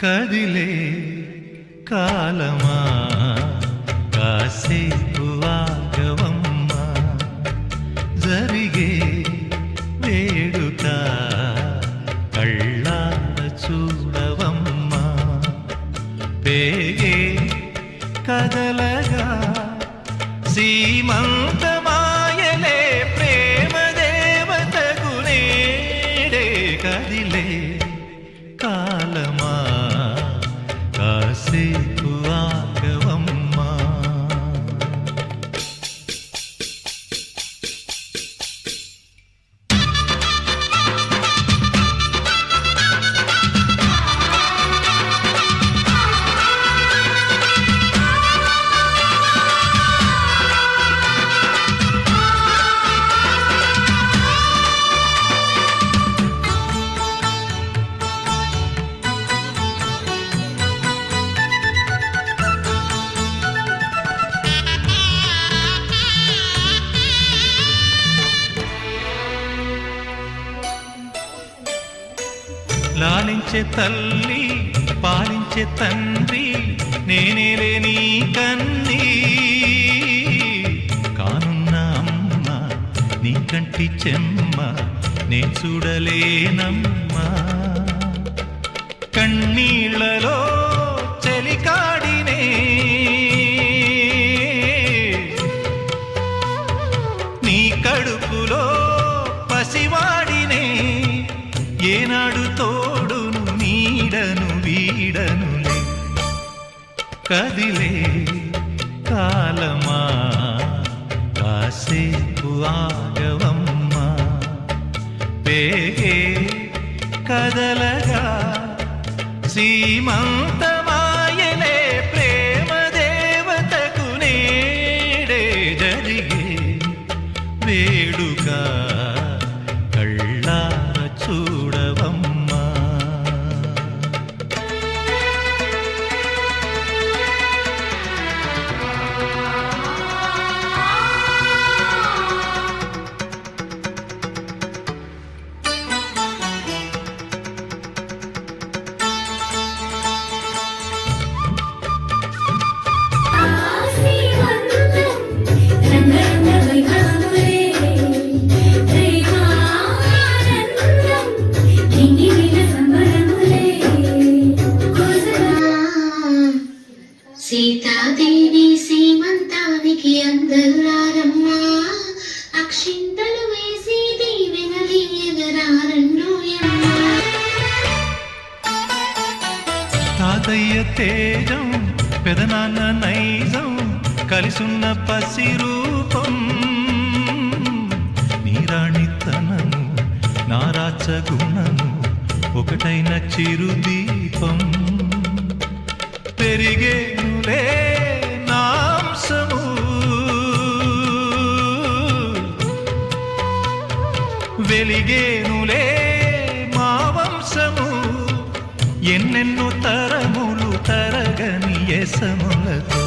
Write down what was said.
కదిలే కాలమా కాసేపు ఆగవమ్మా, జరిగే వేడుక కళ్ళార చూడవమ్మా, పేగే కదలగా సీమంతమాయలే ప్రేమ దేవతకు నేడే. కదిలే కాలమా కాసేపు ఆగవమ్మా. లాలించే తల్లి పాలించే తండ్రి నేనేలే నీ కన్నీ, కానున్న అమ్మ నీ కంటి చెమ్మ నే చూడలేనమ్మా. కన్నీళ్లలో చెలికాడినే నీ కడుపులో పసివాడినే, ఏనాడు తోడును నీడను వీడనులే. కదిలే కాలమా కాసేపు ఆగవమ్మా, పేగే కదలగా సీమంతమాయలే ప్రేమ దేవతకు నేడే. జరిగే వేడుక కళ్ళార చూడవమ్మా. సీతాదేవి సీమంతానికి అందరూ రారమ్మా, అక్షింతలు వేసి దీవెనలీయగరారండోయమ్మా. తాతయ్య తేజం పెదనాన్న నైజం కలిసున్న పసి రూపం, నీరాణితనము నారాచ గుణము ఒకటైన చిరుదీపం. పెరిగేనులే నాంసము వెలిగేనులే మా వంశము, ఎన్నెన్నో తరములు తరగని యసములతో